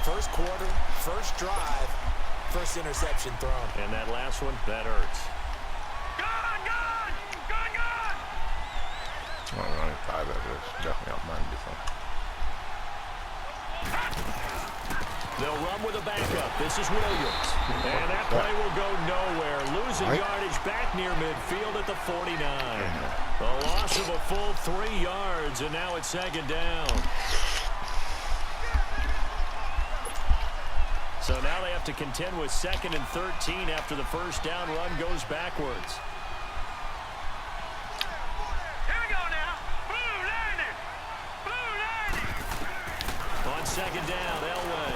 First quarter, first drive, first interception thrown. And that last one, that hurts. I don't know, 5 of it. Definitely out mine before. They'll run with a backup. This is Williams. And that play will go nowhere. Losing yardage back near midfield at the 49. A loss of a full 3 yards, and now it's second down. So now they have to contend with 2nd and 13 after the first down run goes backwards. On second down, Elway.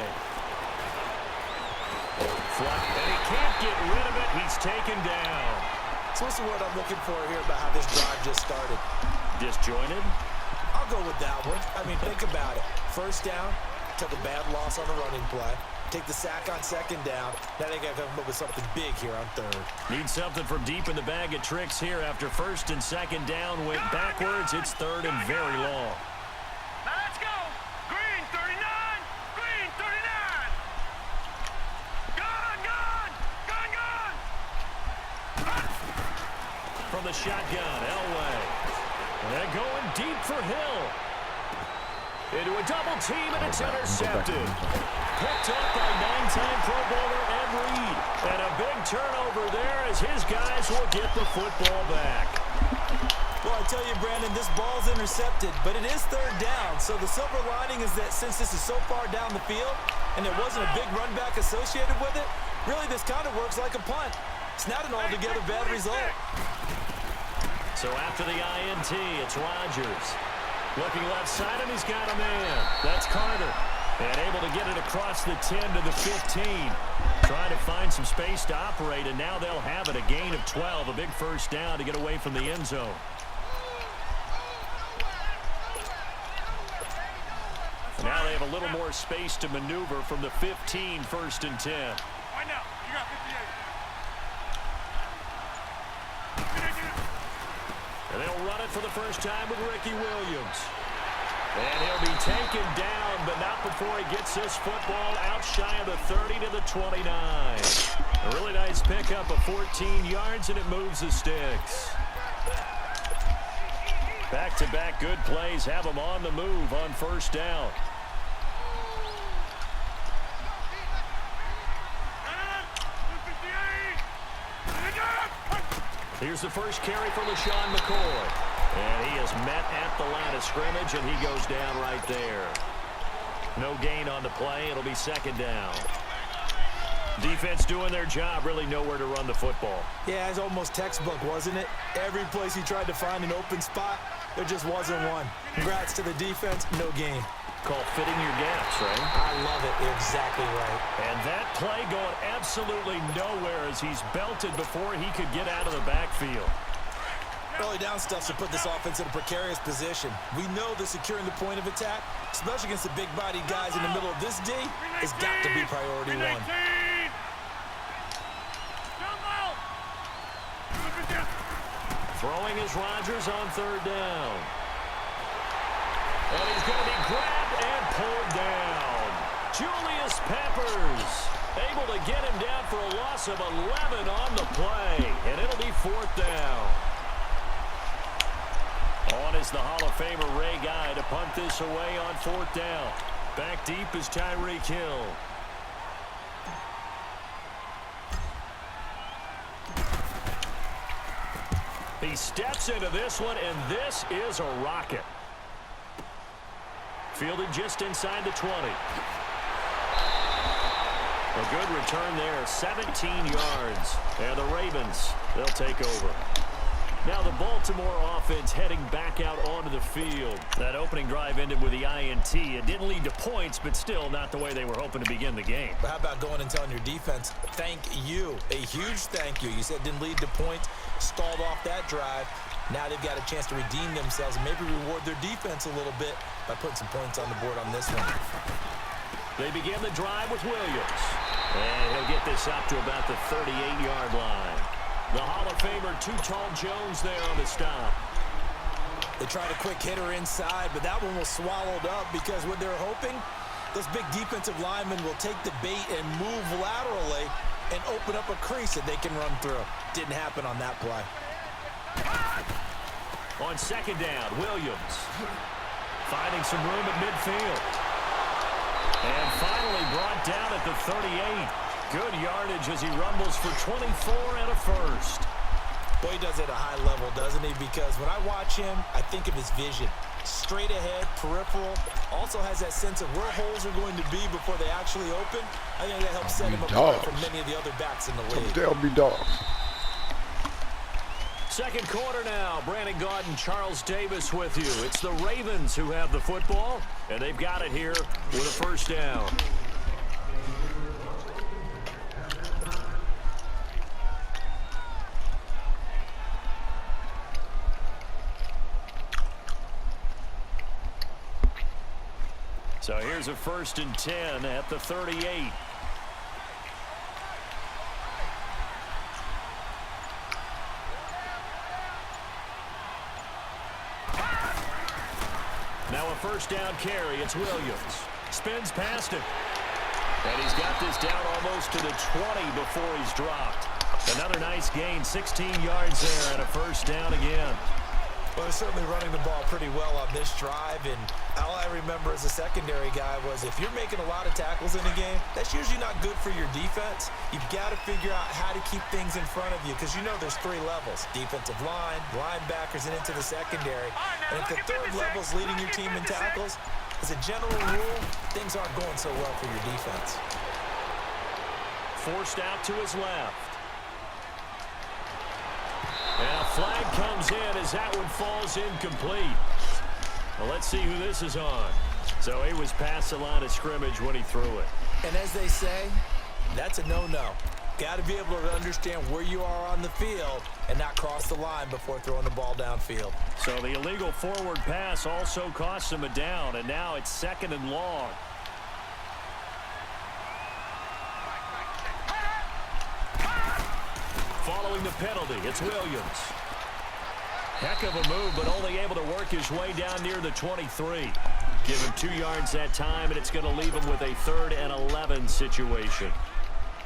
And he can't get rid of it. He's taken down. So what's the word I'm looking for here about how this drive just started? Disjointed? I'll go with that one. I mean, think about it. First down, took a bad loss on the running play. Take the sack on second down. Now they got to come up with something big here on third. Need something from deep in the bag of tricks here after first and second down went backwards. It's third and very long. Now let's go. Green 39. Green 39. Gun. From the shotgun, Elway. They're going deep for Hill. Into a double team, and it's intercepted. Picked up by 9-time Pro Bowler Ed Reed. And a big turnover there as his guys will get the football back. Well, I tell you, Brandon, this ball's intercepted, but it is third down. So the silver lining is that since this is so far down the field and there wasn't a big run back associated with it, really this kind of works like a punt. It's not an altogether bad result. So after the INT, it's Rodgers. Looking left side, and he's got a man. That's Carter. And able to get it across the 10 to the 15. Trying to find some space to operate, and now they'll have it. A gain of 12, a big first down to get away from the end zone. Now they have a little more space to maneuver from the 15, 1st and 10. Right now, you got 58. And they'll run it for the first time with Ricky Williams. And he'll be taken down, but not before he gets this football out shy of the 30 to the 29. A really nice pickup of 14 yards, and it moves the sticks. Back-to-back good plays have them on the move on first down. Here's the first carry for LaShawn McCoy. And he is met at the line of scrimmage, and he goes down right there. No gain on the play. It'll be second down. Defense doing their job, really nowhere to run the football. Yeah, it's almost textbook, wasn't it? Every place he tried to find an open spot, there just wasn't one. Congrats to the defense, no gain. Called fitting your gaps, right? I love it. Exactly right. And that play going absolutely nowhere as he's belted before he could get out of the backfield. Early down stuff to put this offense in a precarious position. We know that securing the point of attack, especially against the big-bodied guys in the middle of this D, has got to be priority one. Throwing is Rodgers on third down. And he's going to be grabbed and pulled down. Julius Peppers able to get him down for a loss of 11 on the play. And it'll be fourth down. On is the Hall of Famer Ray Guy to punt this away on fourth down. Back deep is Tyreek Hill. He steps into this one, and this is a rocket. Fielded just inside the 20. A good return there, 17 yards. And the Ravens, they'll take over. Now the Baltimore offense heading back out onto the field. That opening drive ended with the INT. It didn't lead to points, but still not the way they were hoping to begin the game. But how about going and telling your defense, thank you, a huge thank you. You said it didn't lead to points, stalled off that drive. Now they've got a chance to redeem themselves and maybe reward their defense a little bit by putting some points on the board on this one. They begin the drive with Williams. And he'll get this up to about the 38-yard line. The Hall of Famer, Too Tall Jones there on the stop. They tried a quick hitter inside, but that one was swallowed up because what they're hoping Those big defensive linemen will take the bait and move laterally and open up a crease that they can run through. Didn't happen on that play. On second down, Williams finding some room at midfield. And finally brought down at the 38. Good yardage as he rumbles for 24 and a first. Boy, he does it at a high level, doesn't he? Because when I watch him, I think of his vision. Straight ahead, peripheral. Also has that sense of where holes are going to be before they actually open. I think that helps set him apart from many of the other backs in the league. They'll be dogs. Second quarter now. Brandon Gaudin, Charles Davis with you. It's the Ravens who have the football, and they've got it here with a first down. So here's a 1st and 10 at the 38. Now a first down carry. It's Williams. Spins past him. And he's got this down almost to the 20 before he's dropped. Another nice gain, 16 yards there, and a first down again. Well, they're certainly running the ball pretty well on this drive, and all I remember as a secondary guy was if you're making a lot of tackles in a game, that's usually not good for your defense. You've got to figure out how to keep things in front of you because you know there's 3 levels: defensive line, linebackers, and into the secondary. And if the 3rd level's leading your team in tackles, as a general rule, things aren't going so well for your defense. Forced out to his left. And a flag comes in as that one falls incomplete. Well, let's see who this is on. So he was past the line of scrimmage when he threw it. And as they say, that's a no-no. Got to be able to understand where you are on the field and not cross the line before throwing the ball downfield. So the illegal forward pass also cost him a down, and now it's 2nd and long. Following the penalty, it's Williams. Heck of a move, but only able to work his way down near the 23. Give him 2 yards that time, and it's going to leave him with a 3rd and 11 situation.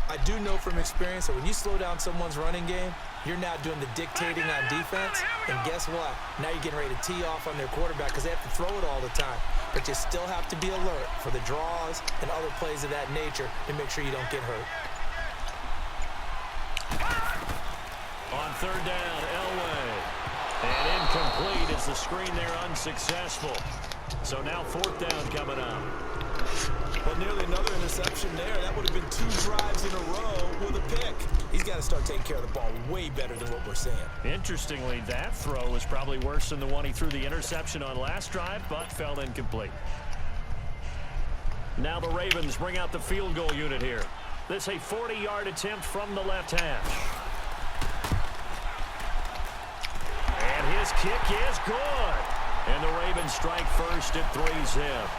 I do know from experience that when you slow down someone's running game, you're now doing the dictating on defense, and guess what? Now you're getting ready to tee off on their quarterback because they have to throw it all the time. But you still have to be alert for the draws and other plays of that nature to make sure you don't get hurt. On 3rd down, Elway. And incomplete as the screen there unsuccessful. So now 4th down coming up. Well, nearly another interception there. That would have been 2 drives in a row with a pick. He's got to start taking care of the ball way better than what we're seeing. Interestingly, that throw was probably worse than the one he threw the interception on last drive, but fell incomplete. Now the Ravens bring out the field goal unit here. This a 40-yard attempt from the left hash. And his kick is good. And the Ravens strike first at 3-zip.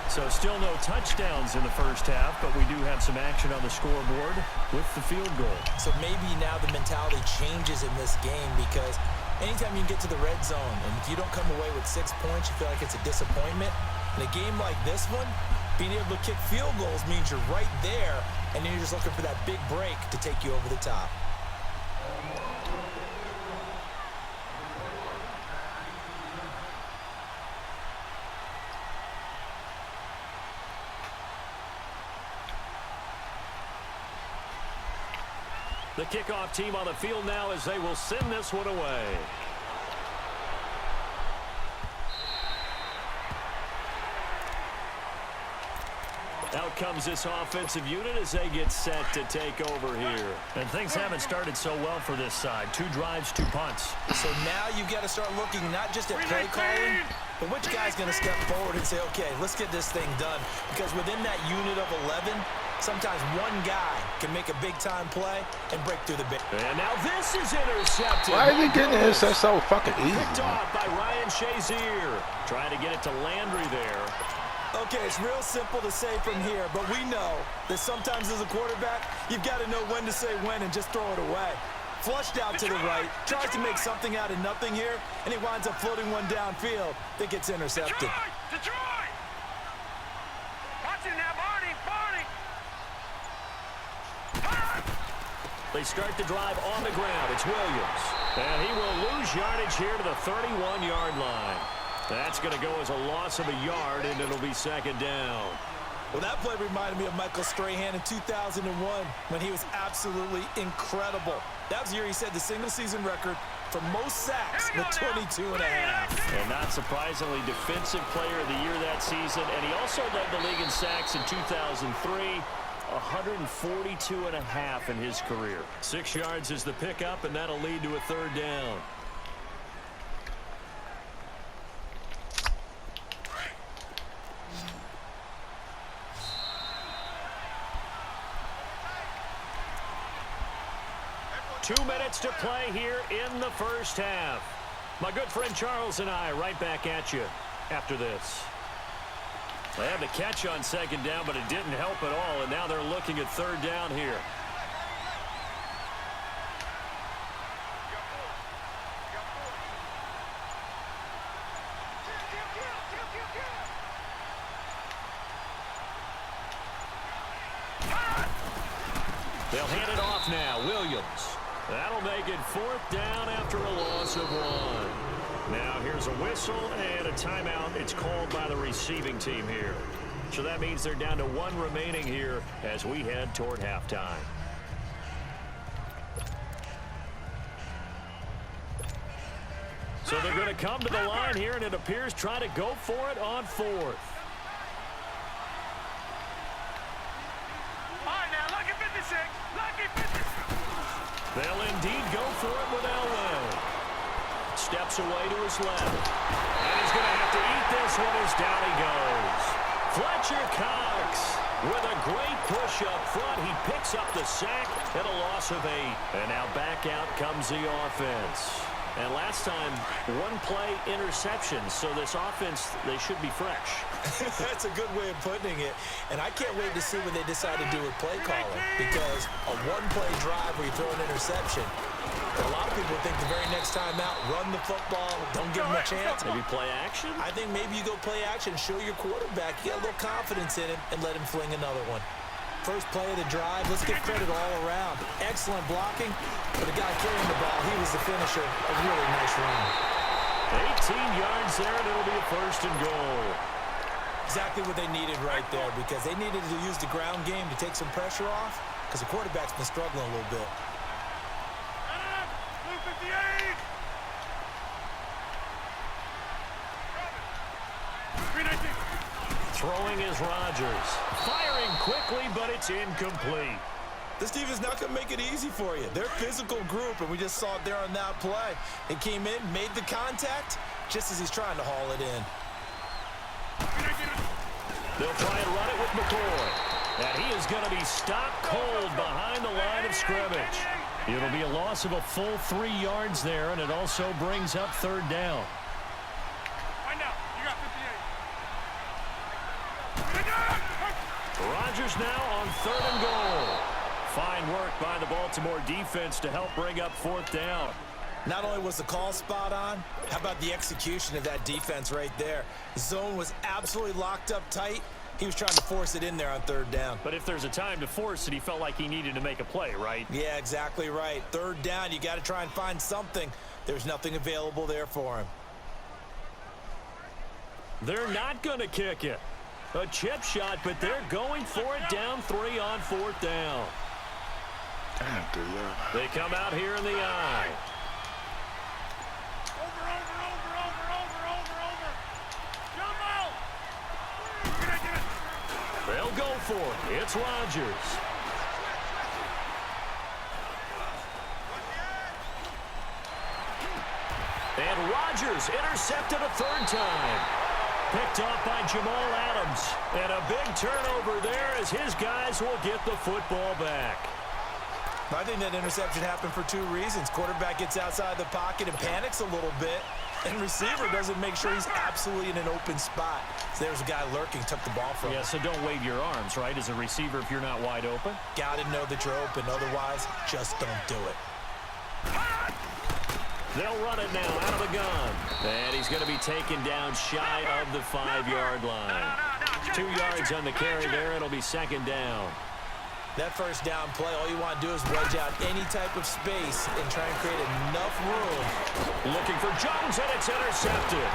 So still no touchdowns in the first half, but we do have some action on the scoreboard with the field goal. So maybe now the mentality changes in this game because anytime you get to the red zone and if you don't come away with 6 points, you feel like it's a disappointment. In a game like this one, being able to kick field goals means you're right there, and then you're just looking for that big break to take you over the top. The kickoff team on the field now as they will send this one away. Out comes this offensive unit as they get set to take over here. And things haven't started so well for this side. 2 drives, 2 punts. So now you've got to start looking not just at play calling, but which guy's going to step forward and say, okay, let's get this thing done. Because within that unit of 11, sometimes one guy can make a big-time play and break through the big. And now this is intercepted. Why is he getting this? That's so fucking easy. Picked off by Ryan Shazier. Trying to get it to Landry there. Okay, it's real simple to say from here, but we know that sometimes as a quarterback, you've got to know when to say when and just throw it away. Flushed out to the right, tries to make something out of nothing here, and he winds up floating one downfield that gets intercepted. Detroit! Watch it, They start the drive on the ground. It's Williams. And he will lose yardage here to the 31-yard line. That's going to go as a loss of a yard, and it'll be second down. Well, that play reminded me of Michael Strahan in 2001 when he was absolutely incredible. That was the year he set the single-season record for most sacks with 22.5. And not surprisingly, defensive player of the year that season. And he also led the league in sacks in 2003. 142.5 in his career. 6 yards is the pickup, and that'll lead to a third down. Two minutes to play here in the first half. My good friend Charles and I right back at you after this. They had the catch on second down, but it didn't help at all, and now they're looking at third down here. They'll hand it off now. Williams. That'll make it fourth down after a loss of 1. Now here's a whistle and a timeout. It's called by the receiving team here. So that means they're down to 1 remaining here as we head toward halftime. So they're going to come to the line here, and it appears try to go for it on 4th. All right, now, lucky 56. Lucky 56. They'll indeed go for it with Elway. Steps away to his left. And he's going to have to eat this one as down he goes. Fletcher Cox with a great push up front. He picks up the sack and a loss of 8. And now back out comes the offense. And last time, 1-play interception. So this offense, they should be fresh. That's a good way of putting it. And I can't wait to see what they decide to do with play calling. Because a 1-play drive where you throw an interception, a lot of people think the very next time out, run the football, don't give him a chance. Maybe play action? I think maybe you go play action, show your quarterback, get a little confidence in him, and let him fling another one. First play of the drive, let's give credit all around. Excellent blocking, but the guy carrying the ball, he was the finisher. A really nice run. 18 yards there, and it'll be a first and goal. Exactly what they needed right there, because they needed to use the ground game to take some pressure off, because the quarterback's been struggling a little bit. Blue 58. 319. Throwing is Rodgers. Firing quickly, but it's incomplete. This defense is not going to make it easy for you. They're a physical group, and we just saw it there on that play. He came in, made the contact, just as he's trying to haul it in. They'll try and run it with McCoy. And he is going to be stopped cold behind the line of scrimmage. It'll be a loss of a full 3 yards there, and it also brings up third down. Find out. You got 58. Rodgers now on 3rd and goal. Fine work by the Baltimore defense to help bring up 4th down. Not only was the call spot on, how about the execution of that defense right there? The zone was absolutely locked up tight. He was trying to force it in there on 3rd down. But if there's a time to force it, he felt like he needed to make a play, right? Yeah, exactly right. 3rd down, you got to try and find something. There's nothing available there for him. They're not going to kick it. A chip shot, but they're going for it down 3 on 4th down. Damn, dude. They come out here in the eye. Over. Jumbo. They'll go for it. It's Rodgers. And Rodgers intercepted a 3rd time. Picked off by Jamal Adams. And a big turnover there as his guys will get the football back. I think that interception happened for 2 reasons. Quarterback gets outside the pocket and panics a little bit. And receiver doesn't make sure he's absolutely in an open spot. So there's a guy lurking, took the ball from him. Yeah, so don't wave your arms, right, as a receiver if you're not wide open? Got to know that you're open. Otherwise, just don't do it. They'll run it now out of the gun. And he's going to be taken down shy of the 5-yard line. 2 yards on the carry there. It'll be 2nd down. That first down play, all you want to do is wedge out any type of space and try and create enough room. Looking for Jones, and it's intercepted.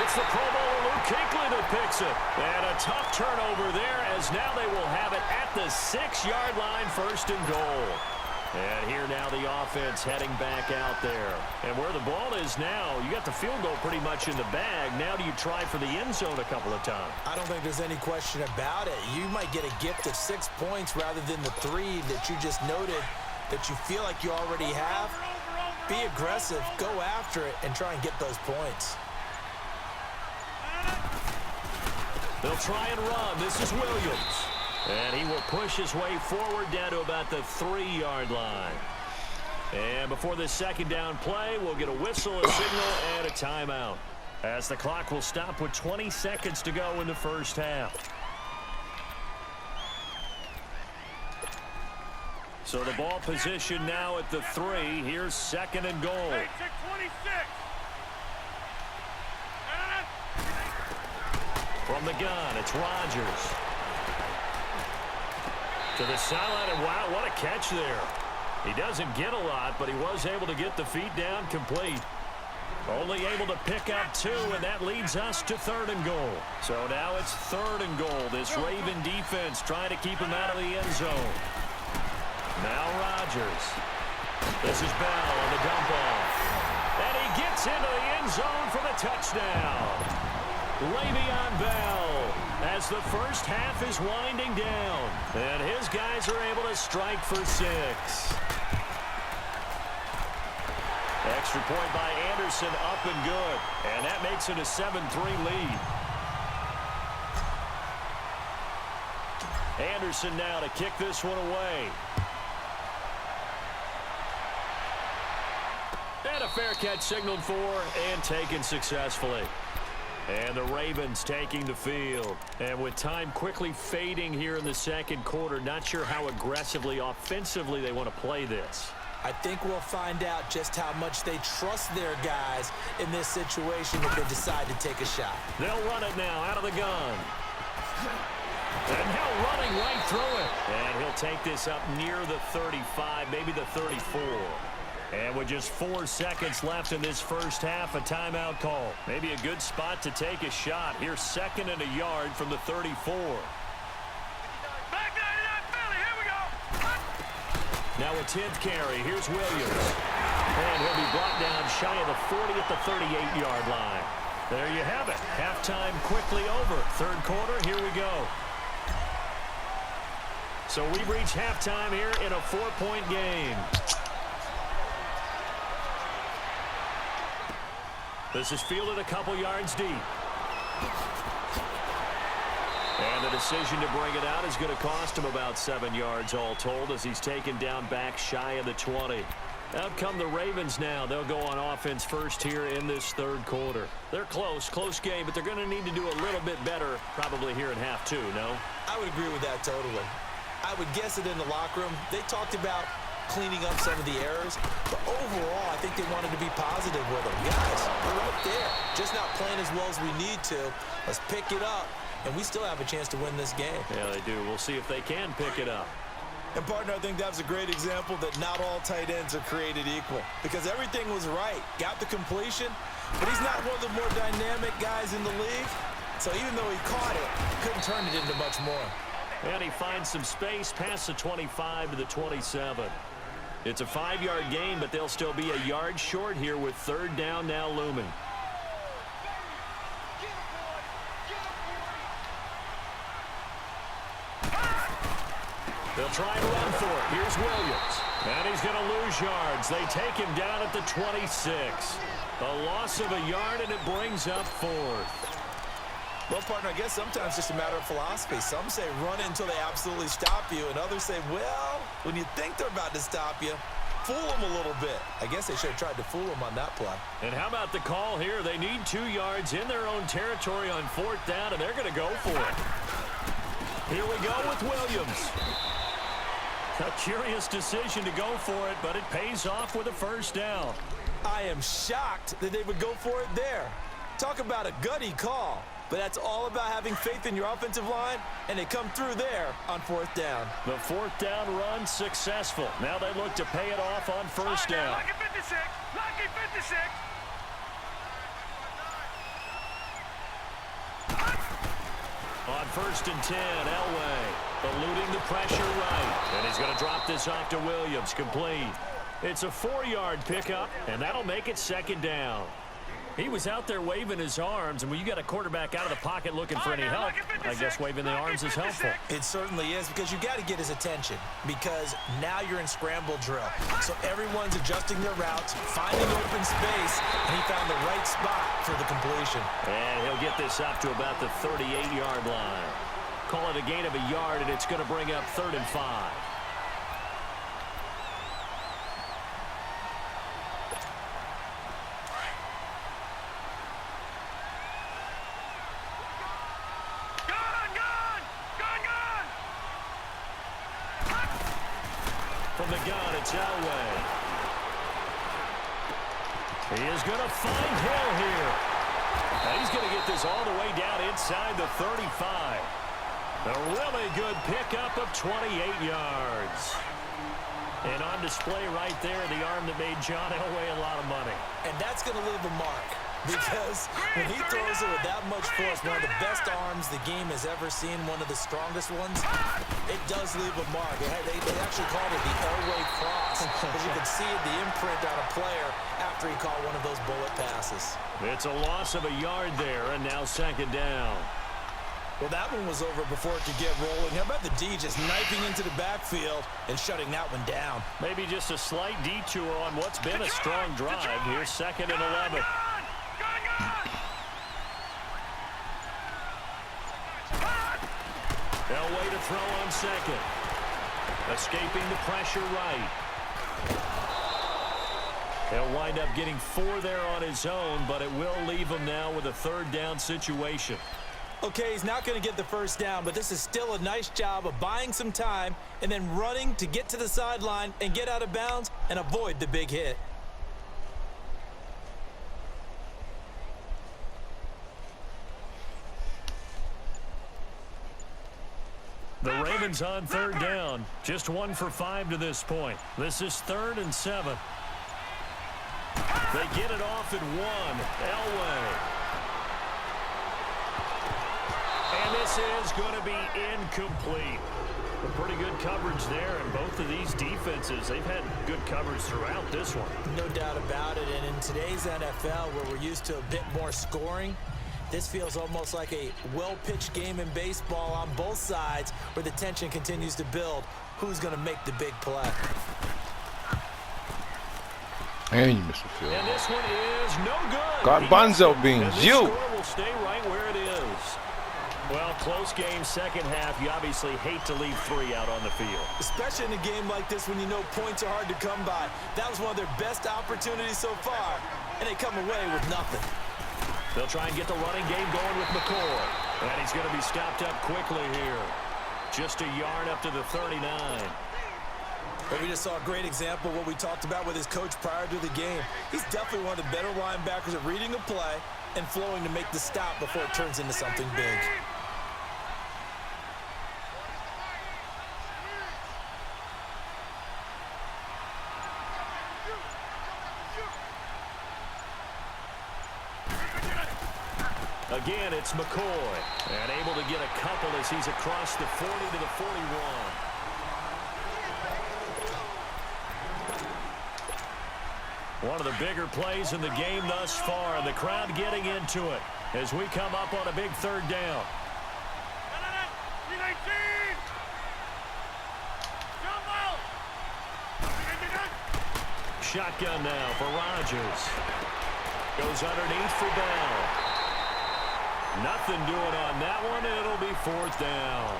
It's the Pro Bowler Luke Kuechly that picks it. And a tough turnover there, as now they will have it at the 6-yard line, 1st and goal. And here now the offense heading back out there. And where the ball is now, you got the field goal pretty much in the bag. Now do you try for the end zone a couple of times? I don't think there's any question about it. You might get a gift of 6 points rather than the 3 that you just noted that you feel like you already have. Be aggressive, go after it, and try and get those points. They'll try and run. This is Williams. And he will push his way forward down to about the 3-yard line. And before this 2nd down play, we'll get a whistle, a signal, and a timeout, as the clock will stop with 20 seconds to go in the first half. So the ball position now at the 3. Here's 2nd and goal. 26. From the gun, it's Rodgers. To the sideline, and wow, what a catch there. He doesn't get a lot, but he was able to get the feet down complete. Only able to pick up 2, and that leads us to 3rd and goal. So now it's 3rd and goal. This Raven defense trying to keep him out of the end zone. Now Rodgers. This is Bell on the dump off. And he gets into the end zone for the touchdown. Le'Veon Bell, as the first half is winding down, and his guys are able to strike for 6. Extra point by Anderson, up and good, and that makes it a 7-3 lead. Anderson now to kick this one away. And a fair catch signaled for and taken successfully. And the Ravens taking the field. And with time quickly fading here in the 2nd quarter, not sure how aggressively, offensively they want to play this. I think we'll find out just how much they trust their guys in this situation if they decide to take a shot. They'll run it now out of the gun. And now running right through it. And he'll take this up near the 35, maybe the 34. And with just 4 seconds left in this first half, a timeout call. Maybe a good spot to take a shot. Here's 2nd and a yard from the 34. Back 99 Philly, here we go. Now a 10th carry. Here's Williams. And he'll be brought down shy of the 40 at the 38-yard line. There you have it. Halftime quickly over. 3rd quarter, here we go. So we've reached halftime here in a 4-point game. This is fielded a couple yards deep. And the decision to bring it out is going to cost him about 7 yards all told, as he's taken down back shy of the 20. Out come the Ravens now. They'll go on offense first here in this 3rd quarter. They're close game, but they're going to need to do a little bit better probably here in half 2, no? I would agree with that totally. I would guess it in the locker room. They talked about cleaning up some of the errors, but overall I think they wanted to be positive with them. Guys, we're right there, just not playing as well as we need to. Let's pick it up, and we still have a chance to win this game. Yeah, they do. We'll see if they can pick it up. And partner, I think that was a great example that not all tight ends are created equal, because everything was right. Got the completion, but he's not one of the more dynamic guys in the league, so even though he caught it, couldn't turn it into much more. And he finds some space past the 25 to the 27. It's a 5-yard gain, but they'll still be a yard short here with 3rd down now looming. They'll try and run for it. Here's Williams. And he's going to lose yards. They take him down at the 26. A loss of a yard, and it brings up 4th. Well, partner, I guess sometimes it's just a matter of philosophy. Some say run it until they absolutely stop you, and others say, well, when you think they're about to stop you, fool them a little bit. I guess they should have tried to fool them on that play. And how about the call here? They need 2 yards in their own territory on 4th down, and they're going to go for it. Here we go with Williams. A curious decision to go for it, but it pays off with a 1st down. I am shocked that they would go for it there. Talk about a gutty call. but that's all about having faith in your offensive line, and they come through there on 4th down. The 4th down run successful. Now they look to pay it off on 1st down. Lucky 56. Lucky 56. On 1st and 10, Elway eluding the pressure right. And he's going to drop this off to Williams, complete. It's a 4-yard pickup, and that'll make it 2nd down. He was out there waving his arms, and when you got a quarterback out of the pocket looking for any help, I guess waving the arms is helpful. It certainly is, because you got to get his attention, because now you're in scramble drill. So everyone's adjusting their routes, finding open space, and he found the right spot for the completion. And he'll get this up to about the 38-yard line. Call it a gain of a yard, and it's going to bring up 3rd and 5. From the gun, it's Elway. He is going to find Hill here. And he's going to get this all the way down inside the 35. A really good pickup of 28 yards. And on display right there, the arm that made John Elway a lot of money. And that's going to leave a mark, because when he throws it with that much force, one of the best arms the game has ever seen, one of the strongest ones, it does leave a mark. They actually called it the Elway cross, because you could see the imprint on a player after he caught one of those bullet passes. It's a loss of a yard there, and now 2nd down. Well, that one was over before it could get rolling. How about the D just knifing into the backfield and shutting that one down? Maybe just a slight detour on what's been a strong drive. Here's 2nd and 11. Elway to throw on 2nd. Escaping the pressure right. He'll wind up getting 4 there on his own, but it will leave him now with a 3rd down situation. Okay, he's not going to get the 1st down, but this is still a nice job of buying some time and then running to get to the sideline and get out of bounds and avoid the big hit. The Ravens on 3rd down. Just 1 for 5 to this point. This is 3rd and 7. They get it off at 1. Elway. And this is going to be incomplete. A pretty good coverage there, and both of these defenses, they've had good coverage throughout this one. No doubt about it, and in today's NFL, where we're used to a bit more scoring, this feels almost like a well-pitched game in baseball on both sides, where the tension continues to build. Who's going to make the big play? And you missed the field. And this one is no good. Garbanzo beans, and this you. score will stay right where it is. Well, close game, 2nd half. You obviously hate to leave 3 out on the field. Especially in a game like this when you know points are hard to come by. That was one of their best opportunities so far, and they come away with nothing. They'll try and get the running game going with McCoy. And he's going to be stopped up quickly here. Just a yard up to the 39. Well, we just saw a great example of what we talked about with his coach prior to the game. He's definitely one of the better linebackers at reading a play and flowing to make the stop before it turns into something big. Again, it's McCoy. And able to get a couple as he's across the 40 to the 41. One of the bigger plays in the game thus far. The crowd getting into it as we come up on a big 3rd down. Shotgun now for Rodgers. Goes underneath for Bell. Nothing doing on that one. It'll be 4th down.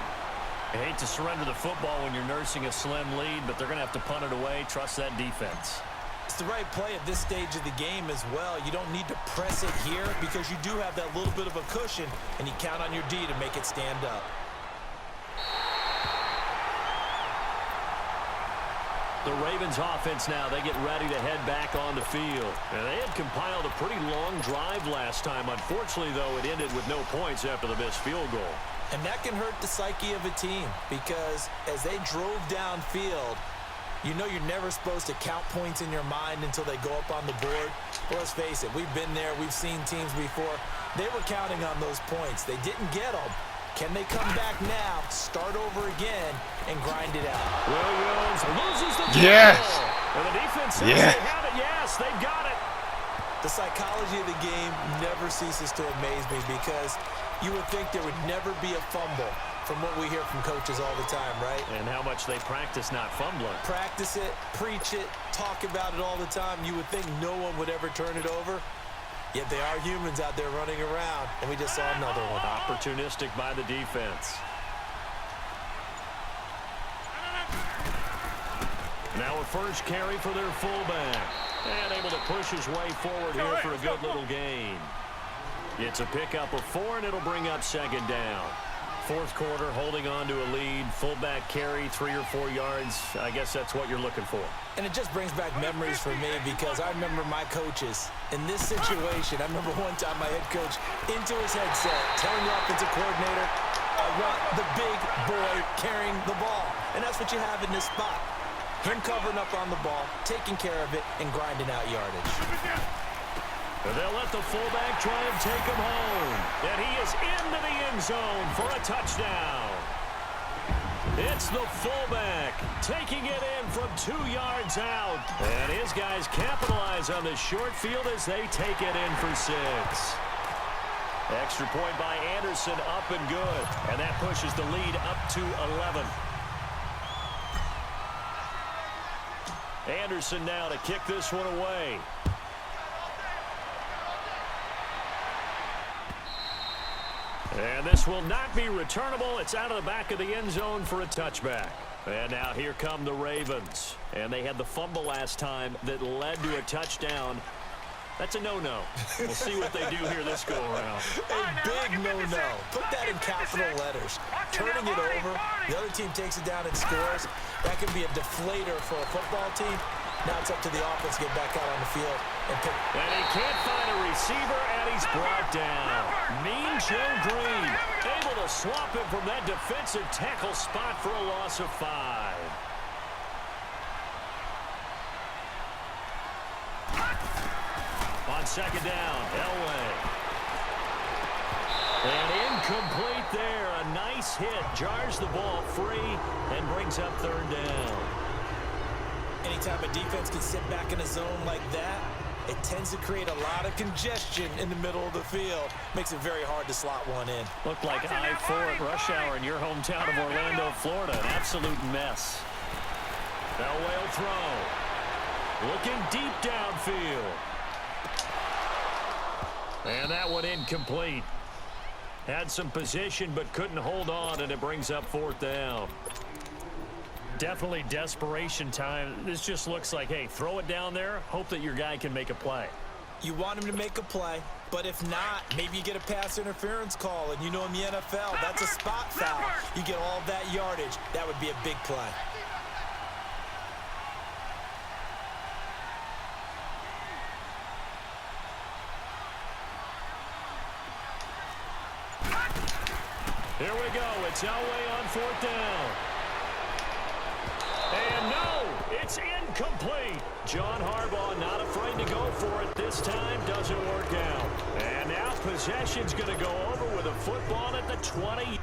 I hate to surrender the football when you're nursing a slim lead, but they're going to have to punt it away. Trust that defense. It's the right play at this stage of the game as well. You don't need to press it here because you do have that little bit of a cushion, and you count on your D to make it stand up. The Ravens offense now, they get ready to head back on the field. And they had compiled a pretty long drive last time. Unfortunately, though, it ended with no points after the missed field goal. And that can hurt the psyche of a team because as they drove downfield, you know you're never supposed to count points in your mind until they go up on the board. Well, let's face it, we've been there. We've seen teams before. They were counting on those points. They didn't get them. Can they come back now, start over again, and grind it out? Williams loses the Yes. football. And the defense says Yeah. they have it. Yes, they've got it. The psychology of the game never ceases to amaze me because you would think there would never be a fumble from what we hear from coaches all the time, right? And how much they practice not fumbling. Practice it, preach it, talk about it all the time. You would think no one would ever turn it over. Yet they are humans out there running around, and we just saw another one. Opportunistic by the defense. Now a first carry for their fullback. And able to push his way forward here for a good little gain. It's a pickup of 4, and it'll bring up second down. Fourth quarter, holding on to a lead. Fullback carry, 3 or 4 yards. I guess that's what you're looking for. And it just brings back memories for me because I remember my coaches in this situation. I remember one time my head coach into his headset telling the offensive coordinator, I want the big boy carrying the ball. And that's what you have in this spot. Him covering up on the ball, taking care of it, and grinding out yardage. And they'll let the fullback try and take him home. And he is into the end zone for a touchdown. It's the fullback taking it in from 2 yards out. And his guys capitalize on the short field as they take it in for 6. Extra point by Anderson, up and good. And that pushes the lead up to 11. Anderson now to kick this one away. And this will not be returnable. It's out of the back of the end zone for a touchback. And now here come the Ravens. And they had the fumble last time that led to a touchdown. That's a no-no. We'll see what they do here this go-around. A big no-no. Put that in capital letters. Turning it over, the other team takes it down and scores. That can be a deflator for a football team. Now it's up to the offense to get back out on the field and pick. And he can't find a receiver, and he's brought down. Mean Joe Green able to swap him from that defensive tackle spot for a loss of 5. On second down, Elway. And incomplete there. A nice hit. Jars the ball free and brings up third down. Anytime a defense can sit back in a zone like that, it tends to create a lot of congestion in the middle of the field. Makes it very hard to slot one in. Looked like I-4 at rush hour in your hometown of Orlando, Florida. An absolute mess. Elway will throw. Looking deep downfield. And that one incomplete. Had some position but couldn't hold on, and it brings up fourth down. Definitely desperation time. This just looks like, hey, throw it down there, hope that your guy can make a play. You want him to make a play, but if not, maybe you get a pass interference call, and you know in the NFL, that's a spot foul. You get all that yardage. That would be a big play. Here we go. It's Elway on fourth down. And no, it's incomplete. John Harbaugh not afraid to go for it. This time doesn't work out. And now possession's going to go over with a football at the 20.